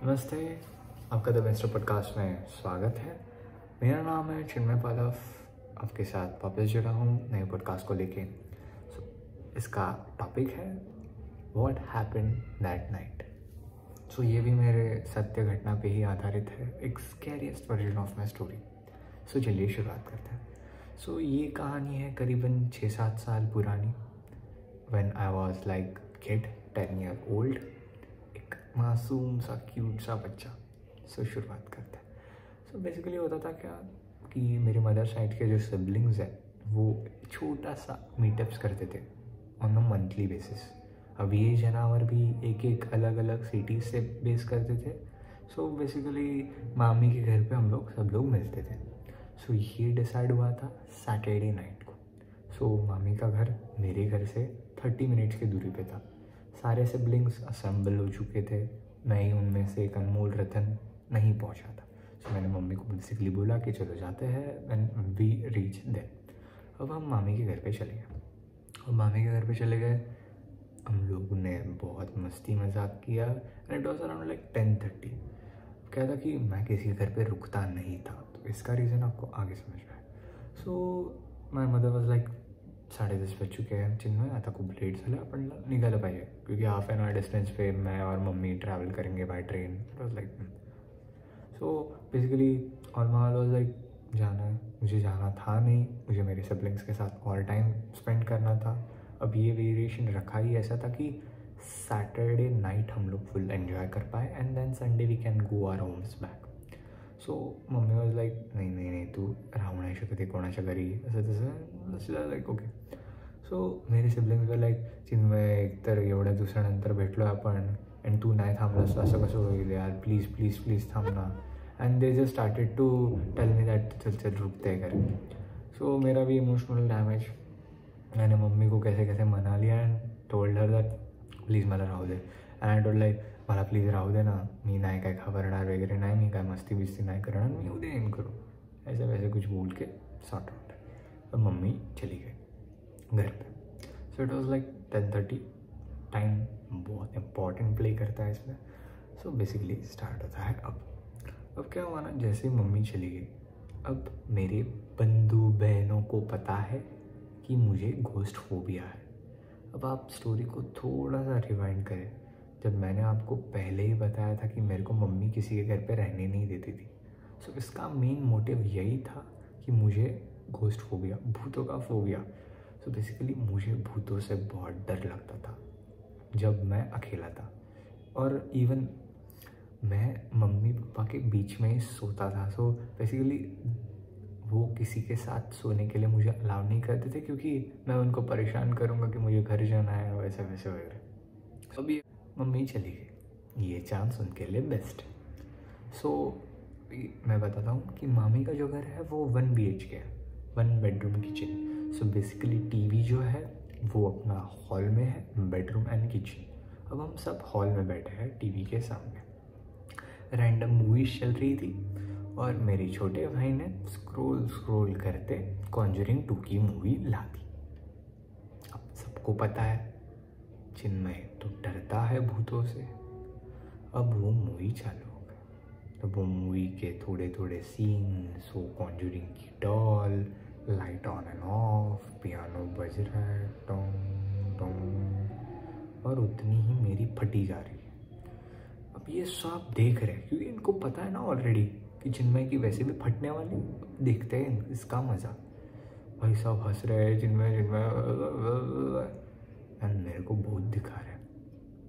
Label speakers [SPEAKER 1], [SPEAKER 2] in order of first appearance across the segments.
[SPEAKER 1] नमस्ते, आपका the mister podcast में स्वागत है। मेरा नाम है चिन्मय पालव। आपके साथ वापस जुड़ा हूँ नए पॉडकास्ट को लेके। इसका टॉपिक है व्हाट हैपेंड दैट नाइट। ये भी मेरे सत्य घटना पे ही आधारित है, एक scariest version of my story. चलिए शुरुआत करते हैं। ये कहानी है करीबन 6-7 साल पुरानी। When I was like kid 10 year old, एक मासूम सा क्यूट सा बच्चा। शुरुआत करते हैं। बेसिकली होता था क्या कि मेरे मदर साइड के जो सिबलिंग्स हैं वो छोटा सा मीटअप्स करते थे ऑन अ मंथली बेसिस। अब ये जानवर भी एक एक अलग अलग सिटीज से बेस करते थे। बेसिकली मामी के घर पे हम लोग सब लोग मिलते थे। ये डिसाइड हुआ था सैटरडे नाइट को। मामी का घर मेरे घर से 30 मिनट्स की दूरी पे था। सारे सिबलिंग्स असेंबल हो चुके थे, मैं ही उनमें से एक अनमोल रतन नहीं पहुंचा था। मैंने मम्मी को बेसिकली बोला कि चलो जाते हैं व्हेन वी रीच देयर। अब हम मामी के घर पे चले गए और मामी के घर पे चले गए। हम लोगों ने बहुत मस्ती मजाक किया and it was around like 10:30। क्या था कि मैं किसी के घर पे रुकता नहीं था, तो इसका रीज़न आपको आगे समझ में आए। माय मदर वॉज लाइक 10:30 बज चुके हैं, चिन्मय आता खूप लेट झालं, आपण निघालं पाहिजे क्योंकि हाफ एन आवर डिस्टेंस पे मैं और मम्मी ट्रैवल करेंगे by train. It was like basically और माँ वॉज लाइक जाना है, मुझे जाना था नहीं, मुझे मेरे सिबलिंग्स के साथ और टाइम स्पेंड करना था। अब ये वेरिएशन रखा ही ऐसा था कि सैटरडे नाइट हम लोग फुल एन्जॉय कर पाए and then Sunday we can go our homes back. Mummy was like नाही तू राहू नाही शकत आहे कोणाच्या घरी, असं तसं लाईक ओके। मेरे सिबलिंग्स वर लाईक चिन्मय एकतर एवढ्या दिवसानंतर भेटलो आपण अँड तू नाही थांबलास असं कसं होईल यार, प्लीज प्लीज प्लीज थांब ना। And they just started to tell me that चल चल रुकते हैं घर। मेरा भी इमोशनल डैमेज। मैंने मम्मी को कैसे कैसे मना लिया and told her that please मला राहू दे। अँड लाईक मला प्लीज राहू दे ना, मी नाही काय घाबरणार वगैरे नाही, मी काय मस्ती बिस्ती नाही करणार, मी उद्या येईन करू, ऐसे वैसे कुछ बोल के सॉर्ट आउट। अब मम्मी चली गई घर पे। It was like 10:30। टाइम बहुत इम्पॉर्टेंट प्ले करता है इसमें। बेसिकली स्टार्ट होता है अब क्या हुआ ना, जैसे मम्मी चली गई, अब मेरे बंधु बहनों को पता है कि मुझे घोस्ट फोबिया है। अब आप स्टोरी को थोड़ा सा रिवाइंड करें, जब मैंने आपको पहले ही बताया था कि मेरे को मम्मी किसी के घर पे रहने नहीं देती थी। इसका मेन मोटिव यही था कि मुझे घोस्ट फोबिया, भूतों का फोबिया। बेसिकली मुझे भूतों से बहुत डर लगता था जब मैं अकेला था, और इवन मैं मम्मी पापा के बीच में ही सोता था। बेसिकली वो किसी के साथ सोने के लिए मुझे अलाउ नहीं करते थे क्योंकि मैं उनको परेशान करूँगा कि मुझे घर जाना है, वैसे वैसे वगैरह। अभी मम्मी चली गई, ये चांस उनके लिए बेस्ट। मैं बताता हूँ कि मामी का जो घर है वो 1 BHK है, 1 बेडरूम किचन। बेसिकली टीवी जो है वो अपना हॉल में है, बेडरूम एंड किचन। अब हम सब हॉल में बैठे हैं टीवी के सामने, रैंडम मूवीज चल रही थी और मेरे छोटे भाई ने स्क्रोल करते कॉन्जरिंग 2 की मूवी ला दी। अब सबको पता है चिन्मय तो डरता है भूतों से। अब वो मूवी चालू हो गई। तो वो मूवी के थोड़े थोड़े सीन्स, वो कॉन्जरिंग की doll, light on end of, piano बज रहा है टोंग टोंग, और उतनी ही मेरी फटी जा रही है। अब ये सब देख रहे हैं क्योंकि इनको पता है ना ऑलरेडी कि चिन्मय की वैसे भी फटने वाली, देखते हैं इसका मजा। भाई सब हंस रहे हैं, चिन्मय एंड मेरे को बहुत दिखा रहे हैं।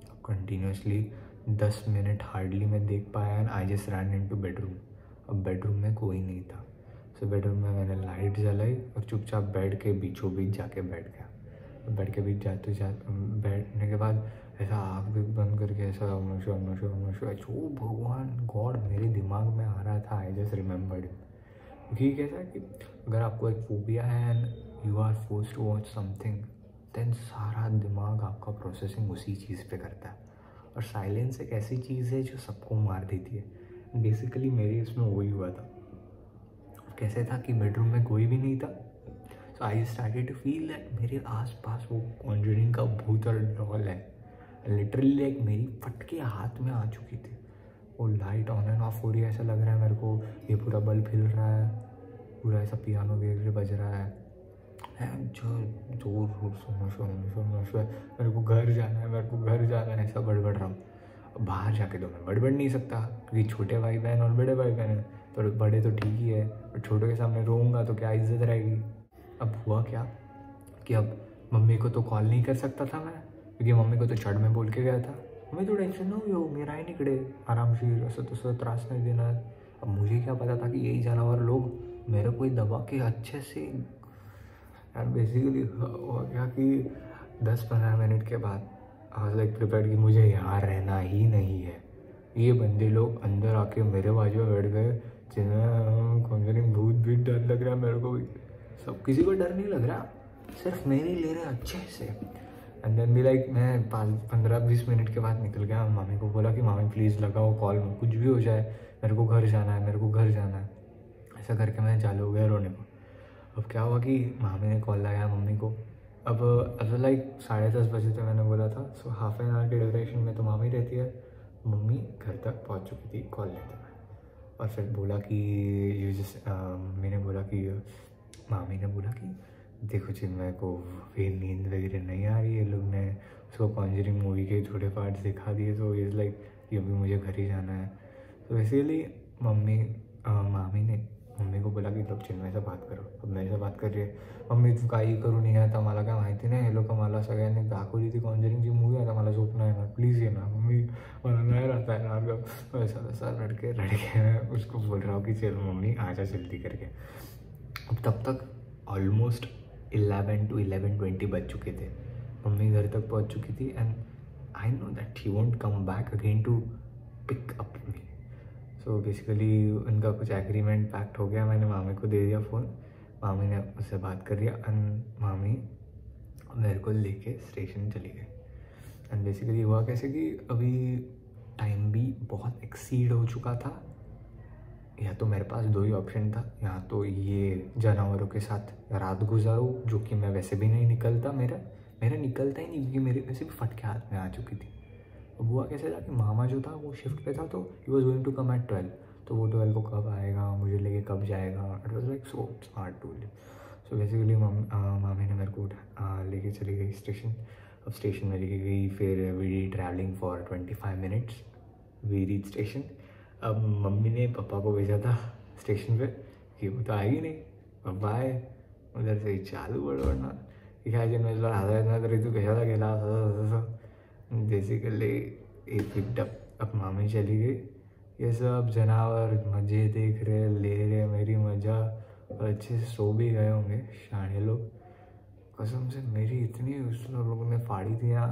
[SPEAKER 1] अब कंटिन्यूसली 10 मिनट हार्डली मैं देख पाया and I just run into bedroom. अब बेडरूम में कोई नहीं था। बेडरूम में मैंने लाइट जलाई और चुपचाप बेड के बीचों बीच जाके बैठ गया। बेड के बीच बैठने के बाद ऐसा आँख भी बंद करके ऐसा जो भगवान गॉड मेरे दिमाग में आ रहा था, आई जस्ट रिमेम्बर्ड इट। क्योंकि कैसा है कि अगर आपको एक फोबिया है and you are forced to watch something, then सारा दिमाग आपका प्रोसेसिंग उसी चीज़ पे करता है। और साइलेंस एक ऐसी चीज़ है जो सबको मार देती है। बेसिकली मेरे इसमें वही हुआ था। कैसे था कि बेडरूम में कोई भी नहीं था। I started to feel that मेरे आसपास वो कॉन्जरिंग का भूत और डॉल है। लिटरली लाइक मेरी फट के हाथ में आ चुकी थी। वो लाइट ऑन एंड ऑफ हो रही है, ऐसा लग रहा है मेरे को ये पूरा बल्ब हिल रहा है, पूरा ऐसा पियानो वगैरह बज रहा है जो जोर शोर मेरे को घर जाना है, मेरे को घर जाना है, ऐसा बड़बड़ रहा हूँ। अब बाहर जाके तो मैं बड़बड़ नहीं सकता क्योंकि छोटे भाई बहन और बड़े भाई बहन हैं, तो बड़े तो ठीक ही है, और छोटों के सामने रोऊंगा तो क्या इज्जत रहेगी। अब हुआ क्या कि अब मम्मी को तो कॉल नहीं कर सकता था मैं, क्योंकि मम्मी को तो चढ़ में बोल के गया था, मम्मी तो टेंशन ना हो मेरा ही निकले आराम से, ऐसा तो त्रास नहीं देना है। अब मुझे क्या पता था कि यही जानवर लोग मेरे को दबा के अच्छे से, एंड बेसिकली हुआ क्या कि 10-15 मिनट के बाद आई वाज लाइक प्रिपेयर्ड कि मुझे यहाँ रहना ही नहीं है। ये बंदे लोग अंदर आके मेरे बाजू में बैठ गए, जिन्हें कॉन्जरिंग भूत भी डर लग रहा है मेरे को भी, सब किसी को डर नहीं लग रहा, सिर्फ मेरे ले रहे अच्छे से। एंड देन भी लाइक मैं 15-20 मिनट के बाद निकल गया, मामी को बोला कि मामी प्लीज़ लगाओ कॉल, में कुछ भी हो जाए मेरे को घर जाना है, मेरे को घर जाना है, ऐसा करके मैं चालू हो गया रोने को। अब क्या हुआ कि मामी ने कॉल लगाया मम्मी को। अब लाइक 10:30 बजे तो मैंने बोला था, सो हाफ एन आवर के ड्यूरेशन में तो मामी रहती है। मम्मी घर तक पहुंच चुकी थी कॉल लेते हुए, और फिर बोला कि मम्मी ने बोला कि मामी ने बोला कि देखो चिन्मय को फिर नींद वगैरह नहीं आ रही है, लोग ने उसको कॉन्जरिंग मूवी के थोड़े पार्ट्स दिखा दिए, तो इज़ लाइक कि अभी मुझे घर ही जाना है। तो इसीलिए मामी ने मम्मी को बोला कि तब चिन्मय से बात करो। अब मेरे से बात कर रही है, मम्मी तू काही करू नहीं आता, मला काय माहिती नाही, हे लोक मला सगळ्यांनी दाखवली ती कॉन्जरिंगची मूवी, आता मला झोप नाही येणार, प्लीज़ ये ना मम्मी, मला नहीं रहता है ना। ऐसा वैसा लड़के मैं उसको बोल रहा हूँ कि चलो मम्मी आ जा जल्दी करके। अब तब तक ऑलमोस्ट 11 to 11:20 बज चुके थे, मम्मी घर तक पहुँच चुकी थी, and I know that he won't come back again to pick up me. So basically उनका कुछ एग्रीमेंट पैक्ट हो गया, मैंने मामी को दे दिया फ़ोन, मामी ने उससे बात कर लिया, एंड मामी मेरे को लेके स्टेशन चली गई। एंड बेसिकली हुआ कैसे कि अभी टाइम भी बहुत एक्सीड हो चुका था, या तो मेरे पास 2 ही ऑप्शन था, या तो ये जानवरों के साथ रात गुजारूँ, जो कि मैं वैसे भी नहीं निकलता, मेरा निकलता ही नहीं, क्योंकि मेरे वैसे भी फटके हाथ में आ चुकी थी। अब हुआ कैसे था कि मामा जो था वो शिफ्ट पे था, तो he was going to come at 12, तो वो 12 को कब आएगा, मुझे लेके कब जाएगा, it was like so smart to live. So basically मामी ने मेरे को लेके चली गई स्टेशन। अब स्टेशन में लेके गई, फिर we travelling for 25 minutes, we reach station. अब मम्मी ने पापा को भेजा था स्टेशन पे कि वो तो आएगी नहीं, पापा आए उधर से चालू बडबडना की काय जे मला हाताळत तरी तू कशाला गेला, असं बेसिकली एक पिकअप। अब मामी चली गई, ये सब जानवर मज़े देख रहे, ले रहे मेरी मज़ा, और अच्छे से सो भी गए होंगे शाणे लोग। कसम से मेरी इतनी उस लोगों ने फाड़ी थी ना,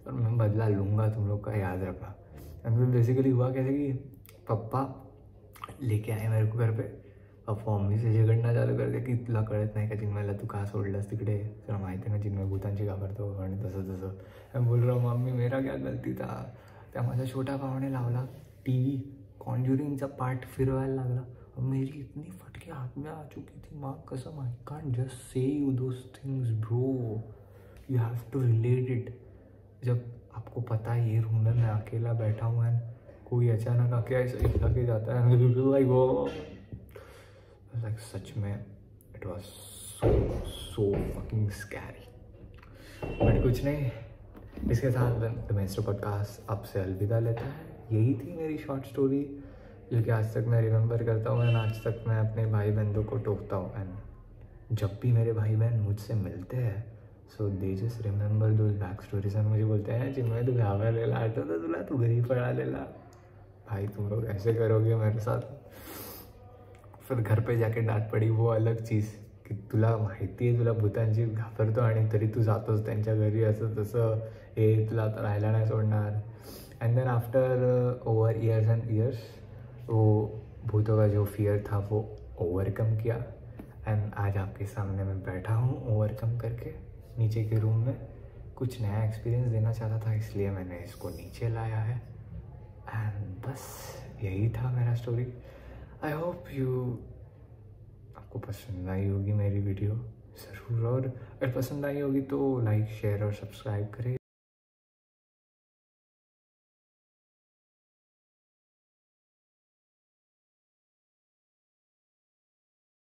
[SPEAKER 1] और मैं बदला लूँगा, तुम लोग का याद रखा। एंड फिर बेसिकली हुआ कैसे कि पप्पा लेके आए मेरे को घर पे, पप्पा मम्मी से झगडणं चालू करते की तुला कळत नाही का चिन्मयला, तू का सोडलंस तिकडे, तुला माहिती आहे ना चिन्मय भूतांची घाबरतो, आणि तसं मैं बोल रहा हूँ मम्मी मेरा क्या गलती था, त्या माझ्या छोट्या भावाने लावला TV, कॉन्ज्युरिंगचा पार्ट फिरवायला लागला, और मेरी इतनी फटके हाथ में आ चुकी थी, माँ कसम I can't just say you those things bro, you have to relate it. जब आपको पता है ये रूम में मैं अकेला बैठा हूँ एंड कोई अचानक आके ऐसे हिला के जाता है, लाइक वो लाइक सच में it was so fucking scary. But कुछ नहीं, इसके साथ द मेस्टर पॉडकास्ट अब से अलविदा लेता है। यही थी मेरी शॉर्ट स्टोरी जो कि आज तक मैं रिमेंबर करता हूँ, एंड आज तक मैं अपने भाई बहनों को टोकता हूँ, एंड जब भी मेरे भाई बहन मुझसे मिलते हैं सो they just remember those back stories, and मुझे बोलते हैं चिन्मय तू घाबरलेला आता था तुला, तू घरी पळालेला, भाई तुम लोग ऐसे करोगे मेरे साथ। फिर घर पे जाके डांट पड़ी, वो अलग चीज़ की तुला माहिती आहे तुला भूतांची घाबरतो आणि तरी तू जातोस त्यांच्या घरी, असं तसं, हे तुला आता राहायला नाही सोडणार। And then after over years and years वो भूतों का जो फियर था वो ओवरकम किया, एंड आज आपके सामने मैं बैठा हूँ ओवरकम करके नीचे के रूम में। कुछ नया एक्सपीरियंस देना चाहता था, इसलिए मैंने इसको नीचे लाया है, एंड बस यही था मेरा स्टोरी। आई होप आपको पसंद आई होगी मेरी वीडियो ज़रूर, और अगर पसंद आई होगी तो लाइक शेयर और सब्सक्राइब करें।